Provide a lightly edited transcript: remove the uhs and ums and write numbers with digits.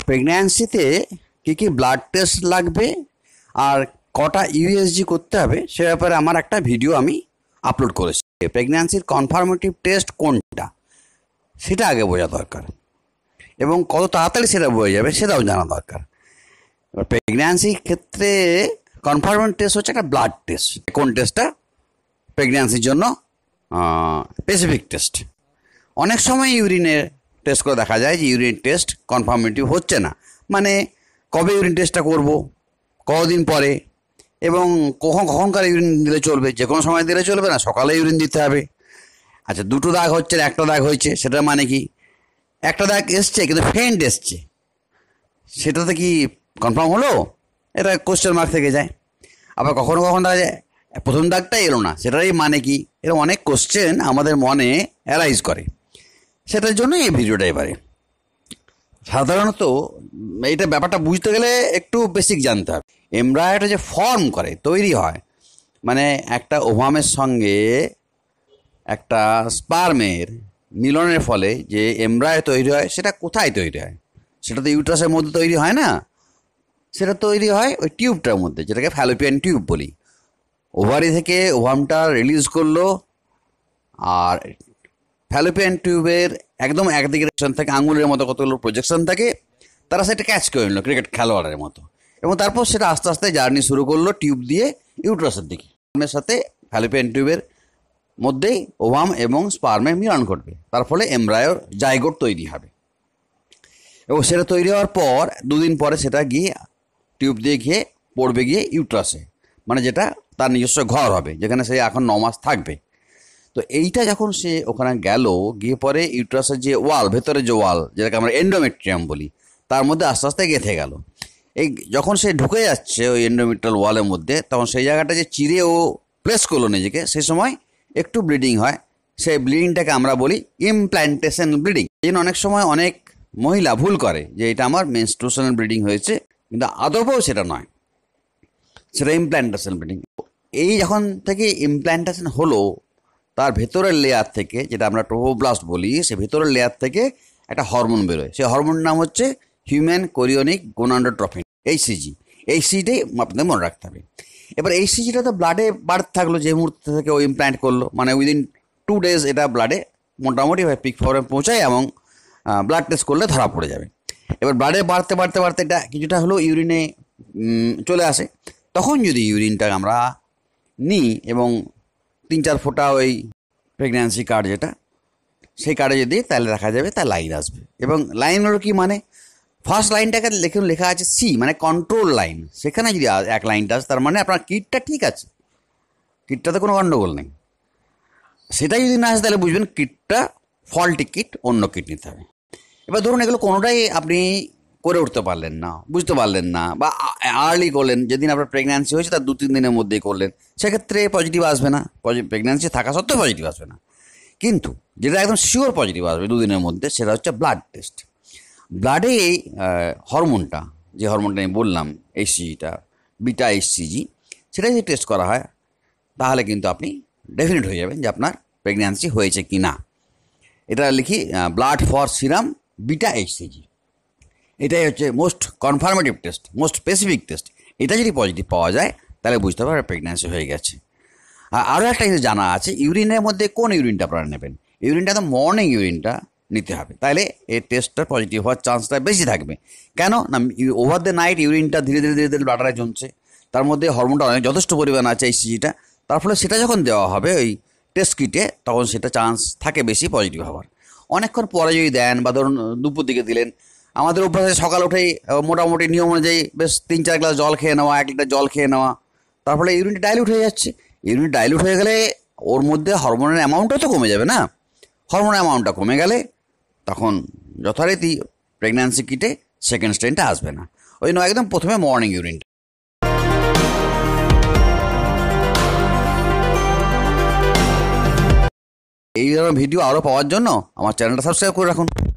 প্রেগন্যান্সিতে কী কী blood test লাগবে আর কটা USG করতে হবে সে ব্যাপারে আমার একটা ভিডিও আমি আপলোড করেছি। প্রেগন্যান্সির কনফার্মেটিভ টেস্ট কোনটা সেটা আগে বোঝা দরকার এবং কত তাড়াতাড়ি সেটা বোঝা যাবে সেটাও জানা দরকার। এবার প্রেগন্যান্সির ক্ষেত্রে কনফার্মেটিভ টেস্ট হচ্ছে একটা ব্লাড টেস্ট। কোন টেস্টটা? প্রেগন্যান্সির জন্য স্পেসিফিক টেস্ট। অনেক সময় ইউরিনের টেস্ট করে দেখা যায় যে ইউরিন টেস্ট কনফার্মেটিভ হচ্ছে না, মানে কবে ইউরিন টেস্টটা করব, কতদিন পরে এবং কখনকার ইউরিন দিলে চলবে, যে কোনো সময় দিলে চলবে না, সকালে ইউরিন দিতে হবে। আচ্ছা, দুটো দাগ হচ্ছে না একটা দাগ হয়েছে, সেটার মানে কি? একটা দাগ এসছে কিন্তু ফেন্ট এসছে, সেটাতে কি কনফার্ম হলো? এটা কোশ্চেন মার্ক থেকে যায়। আবার কখনো দেখা যায় প্রথম দাগটাই এলো না, সেটারই মানে কি? এরকম অনেক কোশ্চেন আমাদের মনে অ্যারাইজ করে, সেটার জন্য এই ভিডিওটা। এবারে সাধারণত এইটা ব্যাপারটা বুঝতে গেলে একটু বেসিক জানতে হবে। এমব্রায়োটা যে ফর্ম করে, তৈরি হয়, মানে একটা ওভামের সঙ্গে একটা স্পার্মের মিলনের ফলে যে এমব্রায়ো তৈরি হয়, সেটা কোথায় তৈরি হয়? সেটা তো ইউট্রাসের মধ্যে তৈরি হয় না, সেটা তৈরি হয় ওই টিউবটার মধ্যে, যেটাকে ফ্যালোপিয়ান টিউব বলি। ওভারি থেকে ওভামটা রিলিজ করলো, আর ফ্যালোপিয়ান টিউবের একদম একদিকে থাকে আঙুলের মতো কতগুলো প্রজেকশন থাকে, তারা সেটা ক্যাচ করে নিল ক্রিকেট খেলোয়াড়ের মতো, এবং তারপর সেটা আস্তে আস্তে জার্নি শুরু করলো টিউব দিয়ে ইউট্রাসের দিকে। ওভামের সাথে ফ্যালোপিয়ান টিউবের মধ্যেই ওভাম এবং স্পার্মের মিলন ঘটবে, তার ফলে এমব্রায়োর জাইগোট তৈরি হবে। এবং সেটা তৈরি হওয়ার পর দুদিন পরে সেটা গিয়ে টিউব দিয়ে গিয়ে পড়বে গিয়ে ইউট্রাসে, মানে যেটা তার নিজস্ব ঘর হবে, যেখানে সে এখন 9 মাস থাকবে। তো এইটা যখন সে ওখানে গেল, গিয়ে পরে ইউট্রাসের যে ওয়াল, ভেতরে যে ওয়াল, যেটাকে আমরা এন্ডোমেট্রিয়াম বলি, তার মধ্যে আস্তে আস্তে গেঁথে গেল। এই যখন সে ঢুকে যাচ্ছে ওই এন্ডোমেট্রিয়াল ওয়ালের মধ্যে, তখন সেই জায়গাটা যে চিরে ও প্লেস করলো নিজেকে, সেই সময় একটু ব্লিডিং হয়। সেই ব্লিডিংটাকে আমরা বলি ইমপ্ল্যান্টেশন ব্লিডিং। এই জন্য অনেক সময় অনেক মহিলা ভুল করে যে এটা আমার মেনস্ট্রুয়েশনাল ব্লিডিং হয়েছে, কিন্তু আদৌ সেটা নয়, সেটা ইমপ্ল্যান্টেশন ব্লিডিং। এই যখন থেকে ইমপ্ল্যান্টেশন হলো, তার ভেতরের লেয়ার থেকে, যেটা আমরা ট্রোফোব্লাস্ট বলি, সে ভেতরের লেয়ার থেকে একটা হরমোন বেরোয়। সেই হরমোনের নাম হচ্ছে হিউম্যান কোরিওনিক গোনাডোট্রপিন, এইচসিজি। এইচসিজিটাই আপনাদের মনে রাখতে হবে। এবার এইচসিজিটা তো ব্লাডে বাড়তে থাকলো যে মুহূর্তে থেকে ও ইমপ্ল্যান্ট করলো, মানে উইদিন 2 days এটা ব্লাডে মোটামুটি পিক ফর্মে পৌঁছায় এবং ব্লাড টেস্ট করলে ধরা পড়ে যাবে। এবার ব্লাডে বাড়তে বাড়তে বাড়তে এটা কিছুটা হলেও ইউরিনে চলে আসে। তখন যদি ইউরিনটা আমরা নিই এবং 3-4 ফোঁটা ওই প্রেগন্যান্সি কার্ড, যেটা সেই কার্ডে যদি, তাহলে দেখা যাবে তার লাইন আসবে। এবং লাইনেরও কি মানে, ফার্স্ট লাইনটাকে লেখা আছে সি, মানে কন্ট্রোল লাইন। সেখানে যদি এক লাইনটা আসে, তার মানে আপনার কিটটা ঠিক আছে, কিটটাতে কোনো গণ্ডগোল নেই। সেটা যদি না আসে, তাহলে বুঝবেন কিটটা ফল্টি কিট, অন্য কিট নিতে হবে। এবার ধরুন এগুলো কোনোটাই আপনি করে উঠতে পারলেন না, বুঝতে পারলেন না, বা আর্লি করলেন, যেদিন আপনার প্রেগন্যান্সি হয়েছে তার 2-3 দিনের মধ্যেই করলেন, সেক্ষেত্রে পজিটিভ আসবে না। প্রেগন্যান্সি থাকা সত্ত্বেও পজিটিভ আসবে না। কিন্তু যেটা একদম শিওর পজিটিভ আসবে 2 দিনের মধ্যে, সেটা হচ্ছে ব্লাড টেস্ট। ব্লাডে এই হরমোনটা, যে হরমোনটা আমি বললাম এইচসিজিটা, বিটা এইচসিজি, সেটা যদি টেস্ট করা হয়, তাহলে কিন্তু আপনি ডেফিনেট হয়ে যাবেন যে আপনার প্রেগন্যান্সি হয়েছে কি না। এটা লিখি blood for serum beta hCG. এটাই হচ্ছে most confirmative test, most specific test. এটা যদি পজিটিভ পাওয়া যায়, তাহলে বুঝতে পারবে প্রেগন্যান্সি হয়ে গেছে। আর আরও একটা কিছু জানা আছে, ইউরিনের মধ্যে কোন ইউরিনটা আপনারা নেবেন। ইউরিনটা তো মর্নিং ইউরিনটা নিতে হবে, তাহলে এই টেস্টটা পজিটিভ হওয়ার চান্সটা বেশি থাকবে। কেন না, ওভার দ্য নাইট ইউরিনটা ধীরে ধীরে ধীরে ধীরে ব্লাডারে জমছে, তার মধ্যে হরমোনটা অনেক যথেষ্ট পরিমাণ আছে এইচসিজিটা, তার ফলে সেটা যখন দেওয়া হবে ওই টেস্ট কিটে, তখন সেটা চান্স থাকে বেশি পজিটিভ হওয়ার। অনেকক্ষণ পরে যদি দেন, বা ধরুন দুপুর দিকে দিলেন, আমাদের অভ্যাসে সকাল উঠেই মোটামুটি নিয়ম অনুযায়ী বেশ 3-4 গ্লাস জল খেয়ে নেওয়া, 1 লিটার জল খেয়ে নেওয়া, তার ফলে ইউরিনটা ডাইলিউট হয়ে যাচ্ছে। ইউরিন ডাইলিউট হয়ে গেলে ওর মধ্যে হরমোনের অ্যামাউন্টও তো কমে যাবে না। হরমোনের অ্যামাউন্টটা কমে গেলে তখন যথারীতি প্রেগন্যান্সি কিটে সেকেন্ড স্টেনটা আসবে না। ওই জন্য একদম প্রথমে মর্নিং ইউরিনটা। এই ধরনের ভিডিও আরও পাওয়ার জন্য আমার চ্যানেলটা সাবস্ক্রাইব করে রাখুন।